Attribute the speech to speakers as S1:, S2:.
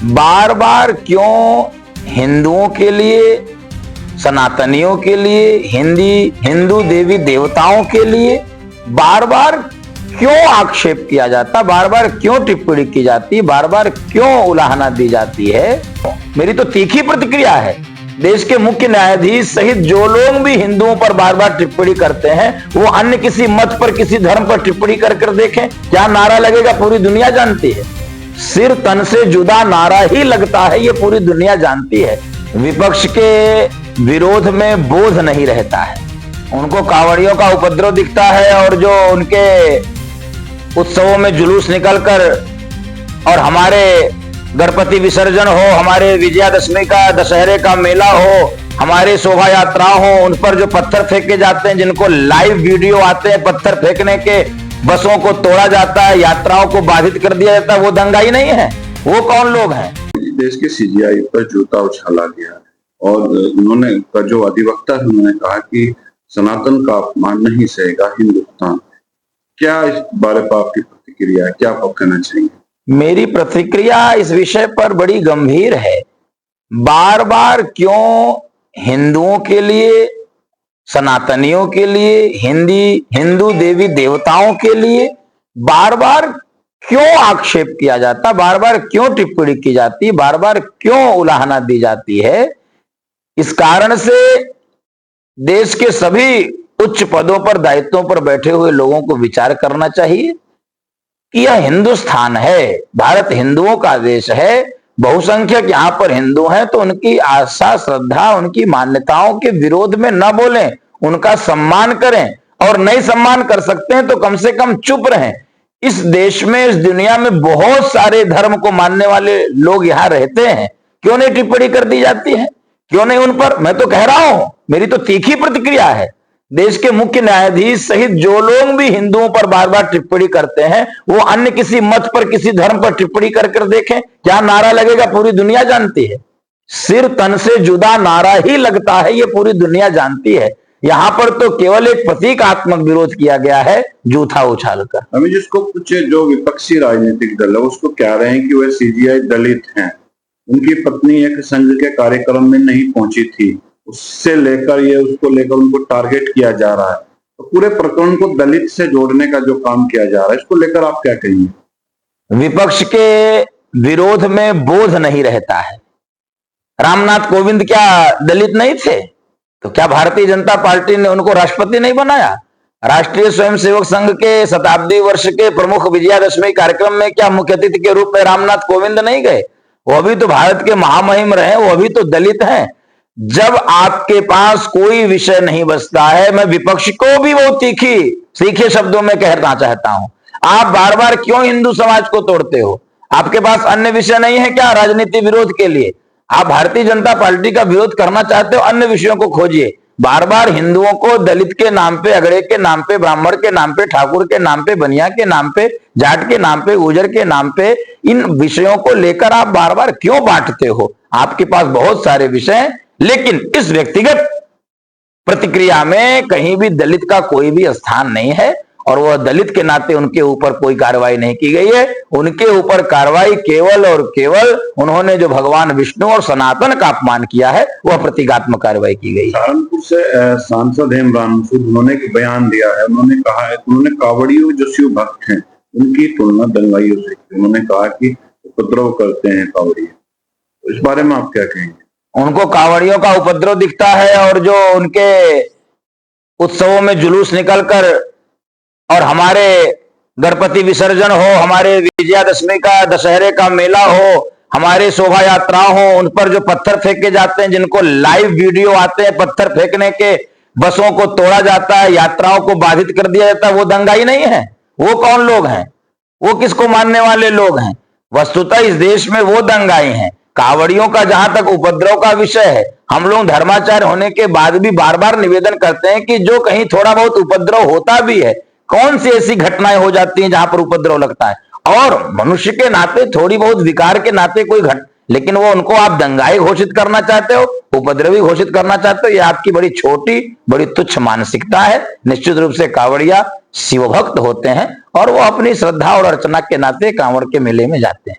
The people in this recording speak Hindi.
S1: बार बार क्यों हिंदुओं के लिए, सनातनियों के लिए, हिंदू देवी देवताओं के लिए बार बार क्यों आक्षेप किया जाता, बार बार क्यों टिप्पणी की जाती, बार बार क्यों उलाहना दी जाती है? मेरी तो तीखी प्रतिक्रिया है। देश के मुख्य न्यायाधीश सहित जो लोग भी हिंदुओं पर बार बार टिप्पणी करते हैं, वो अन्य किसी मत पर, किसी धर्म पर टिप्पणी कर देखें, क्या नारा लगेगा पूरी दुनिया जानती है। सिर तन से जुदा नारा ही लगता है, ये पूरी दुनिया जानती है। विपक्ष के विरोध में बोध नहीं रहता है, उनको कांवड़ियों का उपद्रव दिखता है, और जो उनके उत्सवों में जुलूस निकलकर, और हमारे गणपति विसर्जन हो, हमारे विजयादशमी का, दशहरे का मेला हो, हमारे शोभा यात्रा हो, उन पर जो पत्थर फेंके जाते हैं, जिनको लाइव वीडियो आते हैं पत्थर फेंकने के, बसों को तोड़ा जाता है, यात्राओं को बाधित कर दिया जाता है, वो दंगाई नहीं है? वो कौन लोग हैं?
S2: देश के सीजीआई पर जूता उछाला गया है, और उन्होंने जो अधिवक्ता है उन्होंने कहा कि सनातन का अपमान नहीं सहेगा हिंदुस्तान। क्या इस बारे पर आपकी प्रतिक्रिया है, क्या आप कहना चाहेंगे?
S1: मेरी प्रतिक्रिया इस विषय पर बड़ी गंभीर है। बार बार क्यों हिंदुओं के लिए, सनातनियों के लिए, हिंदू देवी देवताओं के लिए बार बार क्यों आक्षेप किया जाता, बार बार क्यों टिप्पणी की जाती, बार बार क्यों उलाहना दी जाती है? इस कारण से देश के सभी उच्च पदों पर, दायित्वों पर बैठे हुए लोगों को विचार करना चाहिए कि यह हिंदुस्तान है, भारत हिंदुओं का देश है। बहुसंख्यक यहाँ पर हिंदू हैं, तो उनकी आस्था, श्रद्धा, उनकी मान्यताओं के विरोध में न बोलें, उनका सम्मान करें, और नहीं सम्मान कर सकते हैं तो कम से कम चुप रहें। इस देश में, इस दुनिया में बहुत सारे धर्म को मानने वाले लोग यहाँ रहते हैं, क्यों नहीं टिप्पणी कर दी जाती है? क्यों नहीं उन पर? मैं तो कह रहा हूं, मेरी तो तीखी प्रतिक्रिया है। देश के मुख्य न्यायाधीश सहित जो लोग भी हिंदुओं पर बार बार टिप्पणी करते हैं, वो अन्य किसी मत पर, किसी धर्म पर टिप्पणी कर देखें, क्या नारा लगेगा पूरी दुनिया जानती है। सिर तन से जुदा नारा ही लगता है, ये पूरी दुनिया जानती है। यहाँ पर तो केवल एक प्रतीकात्मक विरोध किया गया है, जूथा उछालकर।
S2: हमें जिसको कुछ जो विपक्षी राजनीतिक दल है उसको कह रहे हैं कि वह सीजीआई दलित हैं, उनकी पत्नी एक संघ के कार्यक्रम में नहीं पहुंची थी, उससे लेकर ये उसको लेकर उनको टारगेट किया जा रहा है। तो पूरे प्रकरण को दलित से जोड़ने का जो काम किया जा रहा है, इसको लेकर आप क्या कहेंगे?
S1: विपक्ष के विरोध में बोध नहीं रहता है। रामनाथ कोविंद क्या दलित नहीं थे? तो क्या भारतीय जनता पार्टी ने उनको राष्ट्रपति नहीं बनाया? राष्ट्रीय स्वयंसेवक संघ के शताब्दी वर्ष के प्रमुख विजयादशमी कार्यक्रम में क्या मुख्य अतिथि के रूप में रामनाथ कोविंद नहीं गए? वो भी तो भारत के महामहिम रहे, वो भी तो दलित हैं। जब आपके पास कोई विषय नहीं बचता है, मैं विपक्ष को भी वो तीखे शब्दों में कहना चाहता हूं, आप बार बार क्यों हिंदू समाज को तोड़ते हो? आपके पास अन्य विषय नहीं है क्या राजनीति विरोध के लिए? आप भारतीय जनता पार्टी का विरोध करना चाहते हो, अन्य विषयों को खोजिए। बार बार हिंदुओं को दलित के नाम पे, अगड़े के नाम पे, ब्राह्मण के नाम पे, ठाकुर के नाम पे, बनिया के नाम पे, जाट के नाम पे, गुर्जर के नाम पे, इन विषयों को लेकर आप बार बार क्यों बांटते हो? आपके पास बहुत सारे विषय, लेकिन इस व्यक्तिगत प्रतिक्रिया में कहीं भी दलित का कोई भी स्थान नहीं है, और वह दलित के नाते उनके ऊपर कोई कार्रवाई नहीं की गई है। उनके ऊपर कार्रवाई केवल और केवल उन्होंने जो भगवान विष्णु और सनातन का अपमान किया है, वह प्रतीकात्मक कार्रवाई की गई है।
S2: सहारनपुर से सांसद हेमरान मसूद, उन्होंने एक बयान दिया है, उन्होंने कहा है, उन्होंने कांवड़ियों जो शिव भक्त हैं उनकी तुलना दंगाइयों से, उन्होंने कहा कि उपद्रव करते हैं कांवड़िए। तो इस बारे में आप क्या कहेंगे?
S1: उनको कांवड़ियों का उपद्रव दिखता है, और जो उनके उत्सवों में जुलूस निकलकर, और हमारे गणपति विसर्जन हो, हमारे विजयादशमी का, दशहरे का मेला हो, हमारे शोभा यात्रा हो, उन पर जो पत्थर फेंके जाते हैं, जिनको लाइव वीडियो आते हैं पत्थर फेंकने के, बसों को तोड़ा जाता है, यात्राओं को बाधित कर दिया जाता है, वो दंगाई नहीं है? वो कौन लोग हैं? वो किसको मानने वाले लोग हैं? वस्तुतः इस देश में वो दंगाई हैं। कांवड़ियों का जहां तक उपद्रव का विषय है, हम लोग धर्माचार्य होने के बाद भी बार बार निवेदन करते हैं कि जो कहीं थोड़ा बहुत उपद्रव होता भी है, कौन सी ऐसी घटनाएं हो जाती हैं जहां पर उपद्रव लगता है, और मनुष्य के नाते, थोड़ी बहुत विकार के नाते कोई लेकिन वो उनको आप दंगाई घोषित करना चाहते हो, उपद्रवी घोषित करना चाहते हो, ये आपकी बड़ी छोटी, बड़ी तुच्छ मानसिकता है। निश्चित रूप से कांवड़िया शिवभक्त होते हैं, और वो अपनी श्रद्धा और अर्चना के नाते कांवड़ के मेले में जाते हैं।